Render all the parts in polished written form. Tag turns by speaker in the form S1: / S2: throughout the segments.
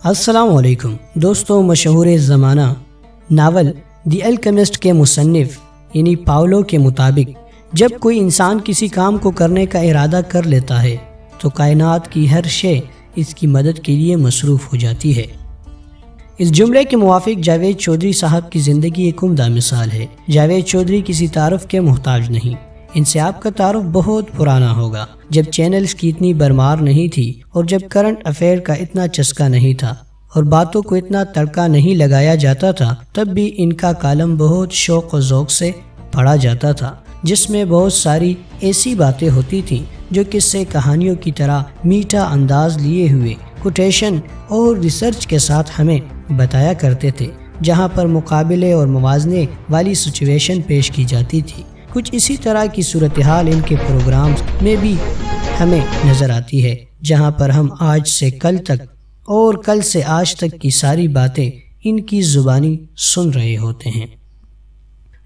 S1: السلام علیکم دوستوں، مشہور زمانہ ناول دی الکیمسٹ کے مصنف یعنی پاولو کے مطابق جب کوئی انسان کسی کام کو کرنے کا ارادہ کر لیتا ہے تو کائنات کی ہر شے اس کی مدد کے لیے مصروف ہو جاتی ہے۔ اس جملے کے موافق جاوید چودھری صاحب کی زندگی ایک عمدہ مثال ہے۔ جاوید چودھری کسی تعارف کے محتاج نہیں، ان سے آپ کا تعارف بہت پرانا ہوگا، جب چینلز کی اتنی برمار نہیں تھی اور جب کرنٹ افیئر کا اتنا چسکا نہیں تھا اور باتوں کو اتنا تڑکا نہیں لگایا جاتا تھا، تب بھی ان کا کالم بہت شوق و ذوق سے پڑھا جاتا تھا، جس میں بہت ساری ایسی باتیں ہوتی تھیں جو قصے کہانیوں کی طرح میٹھا انداز لیے ہوئے کوٹیشن اور ریسرچ کے ساتھ ہمیں بتایا کرتے تھے، جہاں پر مقابلے اور موازنے والی سچویشن پیش کی جاتی تھی۔ کچھ اسی طرح کی صورتحال ان کے پروگرامز میں بھی ہمیں نظر آتی ہے، جہاں پر ہم آج سے کل تک اور کل سے آج تک کی ساری باتیں ان کی زبانی سن رہے ہوتے ہیں۔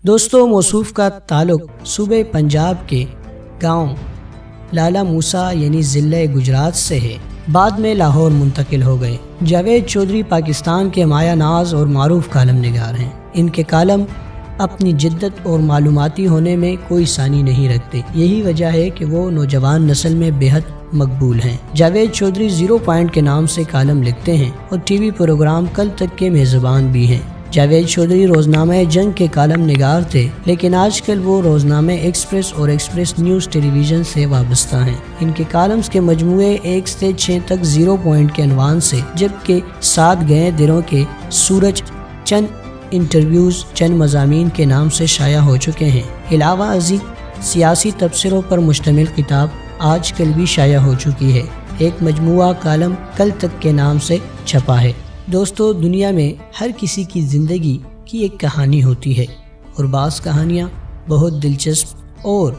S1: دوستو، موصوف کا تعلق صوبے پنجاب کے گاؤں لالا موسیٰ یعنی ضلع گجرات سے ہے۔ بعد میں لاہور منتقل ہو گئے۔ جاوید چودھری پاکستان کے مایہ ناز اور معروف کالم نگار ہیں۔ ان کے کالم اپنی جدت اور معلوماتی ہونے میں کوئی ثانی نہیں رکھتے، یہی وجہ ہے کہ وہ نوجوان نسل میں بے حد مقبول ہیں۔ جاوید چودھری 0 پوائنٹ کے نام سے کالم لکھتے ہیں اور ٹی وی پروگرام کل تک کے میزبان بھی ہیں۔ جاوید چودھری روزنامہ جنگ کے کالم نگار تھے، لیکن آج کل وہ روزنامہ ایکسپریس اور ایکسپریس نیوز ٹیلی ویژن سے وابستہ ہیں۔ ان کے کالمز کے مجموعے 1 سے 6 تک 0 پوائنٹ کے عنوان سے، جبکہ 7 گئے دنوں کے سورج، چند انٹرویوز، چند مضامین کے نام سے شائع ہو چکے ہیں۔ علاوہ ازیں سیاسی تبصروں پر مشتمل کتاب آج کل بھی شائع ہو چکی ہے۔ ایک مجموعہ کالم کل تک کے نام سے چھپا ہے۔ دوستو، دنیا میں ہر کسی کی زندگی کی ایک کہانی ہوتی ہے اور بعض کہانیاں بہت دلچسپ اور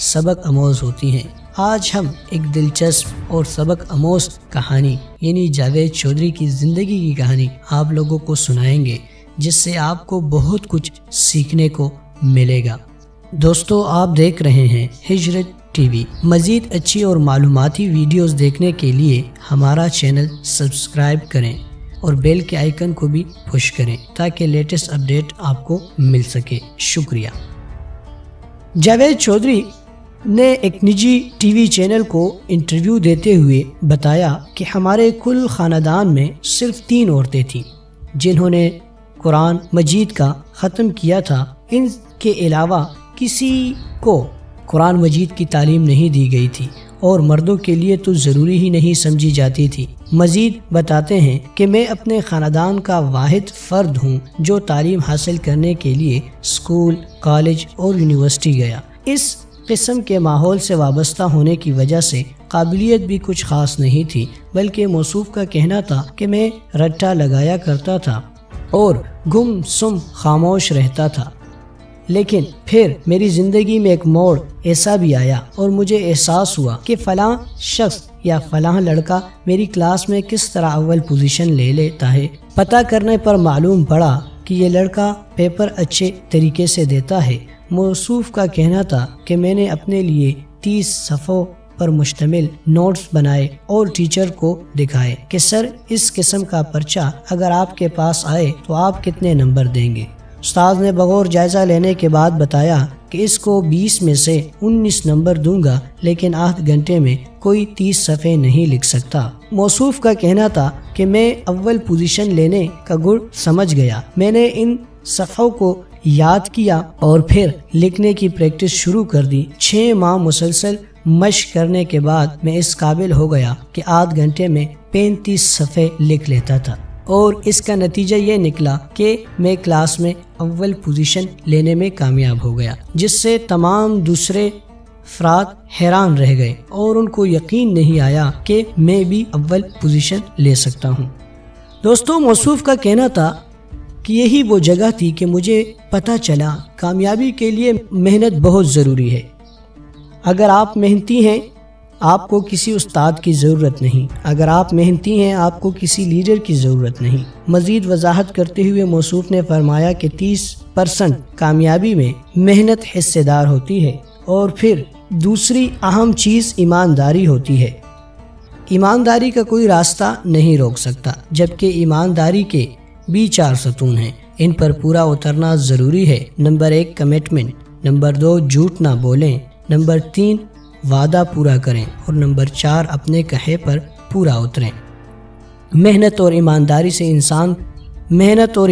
S1: سبق آموز ہوتی ہیں۔ آج ہم ایک دلچسپ اور سبق آموز کہانی یعنی جاوید چودھری کی زندگی کی کہانی آپ لوگوں کو سنائیں گے، جس سے آپ کو بہت کچھ سیکھنے کو ملے گا۔ دوستو، آپ دیکھ رہے ہیں ہجرت ٹی وی۔ مزید اچھی اور معلوماتی ویڈیوز دیکھنے کے لیے ہمارا چینل سبسکرائب کریں اور بیل کے آئیکن کو بھی پش کریں تاکہ لیٹسٹ اپڈیٹ آپ کو مل سکے۔ شکریہ۔ جاوید چودھری نے ایک نجی ٹی وی چینل کو انٹرویو دیتے ہوئے بتایا کہ ہمارے کل خاندان میں صرف 3 عورتیں تھیں جنہوں نے قرآن مجید کا ختم کیا تھا۔ ان کے علاوہ کسی کو قرآن مجید کی تعلیم نہیں دی گئی تھی اور مردوں کے لیے تو ضروری ہی نہیں سمجھی جاتی تھی۔ مزید بتاتے ہیں کہ میں اپنے خاندان کا واحد فرد ہوں جو تعلیم حاصل کرنے کے لیے اسکول، کالج اور یونیورسٹی گیا۔ اس قسم کے ماحول سے وابستہ ہونے کی وجہ سے قابلیت بھی کچھ خاص نہیں تھی، بلکہ موصوف کا کہنا تھا کہ میں رٹا لگایا کرتا تھا اور گم سم خاموش رہتا تھا، لیکن پھر میری زندگی میں ایک موڑ ایسا بھی آیا اور مجھے احساس ہوا کہ فلاں شخص یا فلاں لڑکا میری کلاس میں کس طرح اول پوزیشن لے لیتا ہے۔ پتہ کرنے پر معلوم پڑا کہ یہ لڑکا پیپر اچھے طریقے سے دیتا ہے۔ موصوف کا کہنا تھا کہ میں نے اپنے لیے 30 صفحوں پر مشتمل نوٹس بنائے اور ٹیچر کو دکھائے کہ سر، اس قسم کا پرچہ اگر آپ کے پاس آئے تو آپ کتنے نمبر دیں گے؟ استاد نے بغور جائزہ لینے کے بعد بتایا کہ اس کو 20 میں سے 19 نمبر دوں گا، لیکن آدھ گھنٹے میں کوئی 30 صفحے نہیں لکھ سکتا۔ موصوف کا کہنا تھا کہ میں اول پوزیشن لینے کا گڑ سمجھ گیا۔ میں نے ان صفحوں کو یاد کیا اور پھر لکھنے کی پریکٹس شروع کر دی۔ 6 ماہ مسلسل مشق کرنے کے بعد میں اس قابل ہو گیا کہ آدھ گھنٹے میں 35 صفحے لکھ لیتا تھا، اور اس کا نتیجہ یہ نکلا کہ میں کلاس میں اول پوزیشن لینے میں کامیاب ہو گیا، جس سے تمام دوسرے افراد حیران رہ گئے اور ان کو یقین نہیں آیا کہ میں بھی اول پوزیشن لے سکتا ہوں۔ دوستو، موصوف کا کہنا تھا کہ یہی وہ جگہ تھی کہ مجھے پتہ چلا کامیابی کے لیے محنت بہت ضروری ہے۔ اگر آپ محنتی ہیں، آپ کو کسی استاد کی ضرورت نہیں۔ اگر آپ محنتی ہیں، آپ کو کسی لیڈر کی ضرورت نہیں۔ مزید وضاحت کرتے ہوئے موصوف نے فرمایا کہ 30% کامیابی میں محنت حصے دار ہوتی ہے اور پھر دوسری اہم چیز ایمانداری ہوتی ہے۔ ایمانداری کا کوئی راستہ نہیں روک سکتا، جبکہ ایمانداری کے بھی 4 ستون ہیں، ان پر پورا اترنا ضروری ہے۔ نمبر 1 کمٹمنٹ، نمبر 2 جھوٹ نہ بولیں، نمبر 3 وعدہ پورا کریں، اور نمبر 4 اپنے کہے پر پورا اتریں۔ محنت اور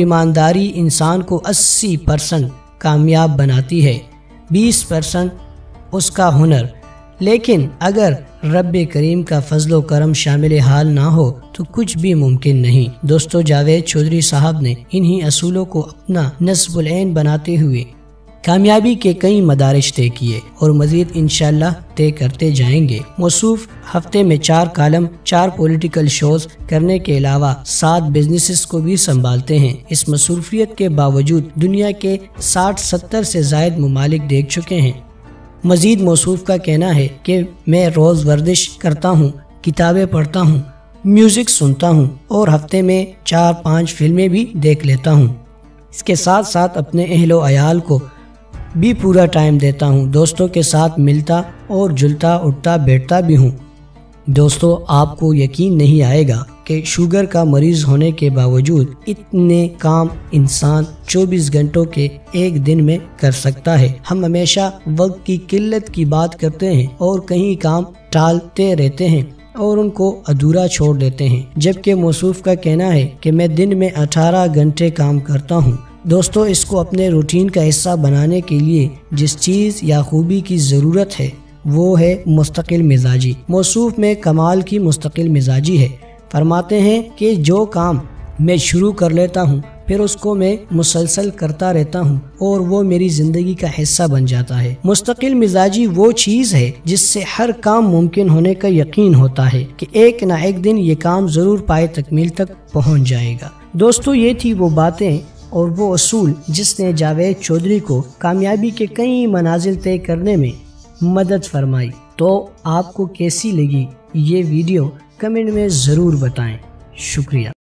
S1: ایمانداری انسان کو 80% کامیاب بناتی ہے، 20% اس کا ہنر، لیکن اگر رب کریم کا فضل و کرم شامل حال نہ ہو تو کچھ بھی ممکن نہیں۔ دوستو، جاوید چودھری صاحب نے انہی اصولوں کو اپنا نصب العین بناتے ہوئے کامیابی کے کئی مدارج طے کیے اور مزید انشاءاللہ طے کرتے جائیں گے۔ موصوف ہفتے میں 4 کالم، 4 پولیٹیکل شوز کرنے کے علاوہ 7 بزنسز کو بھی سنبھالتے ہیں۔ اس مصروفیت کے باوجود دنیا کے 60-70 سے زائد ممالک دیکھ چکے ہیں۔ مزید موصوف کا کہنا ہے کہ میں روز ورزش کرتا ہوں، کتابیں پڑھتا ہوں، میوزک سنتا ہوں اور ہفتے میں 4-5 فلمیں بھی دیکھ لیتا ہوں۔ اس کے ساتھ ساتھ اپنے اہل و عیال کو بھی پورا ٹائم دیتا ہوں، دوستوں کے ساتھ ملتا اور جلتا، اٹھتا بیٹھتا بھی ہوں۔ دوستو، آپ کو یقین نہیں آئے گا کہ شوگر کا مریض ہونے کے باوجود اتنے کام انسان 24 گھنٹوں کے ایک دن میں کر سکتا ہے۔ ہم ہمیشہ وقت کی قلت کی بات کرتے ہیں اور کہیں کام ٹالتے رہتے ہیں اور ان کو ادھورا چھوڑ دیتے ہیں، جبکہ موصوف کا کہنا ہے کہ میں دن میں 18 گھنٹے کام کرتا ہوں۔ دوستو، اس کو اپنے روٹین کا حصہ بنانے کے لیے جس چیز یا خوبی کی ضرورت ہے وہ ہے مستقل مزاجی۔ موصوف میں کمال کی مستقل مزاجی ہے۔ فرماتے ہیں کہ جو کام میں شروع کر لیتا ہوں پھر اس کو میں مسلسل کرتا رہتا ہوں اور وہ میری زندگی کا حصہ بن جاتا ہے۔ مستقل مزاجی وہ چیز ہے جس سے ہر کام ممکن ہونے کا یقین ہوتا ہے کہ ایک نہ ایک دن یہ کام ضرور پائے تکمیل تک پہنچ جائے گا۔ دوستو، یہ تھی وہ باتیں اور وہ اصول جس نے جاوید چودھری کو کامیابی کے کئی منازل طے کرنے میں مدد فرمائی۔ تو آپ کو کیسی لگی یہ ویڈیو کمنٹ میں ضرور بتائیں۔ شکریہ۔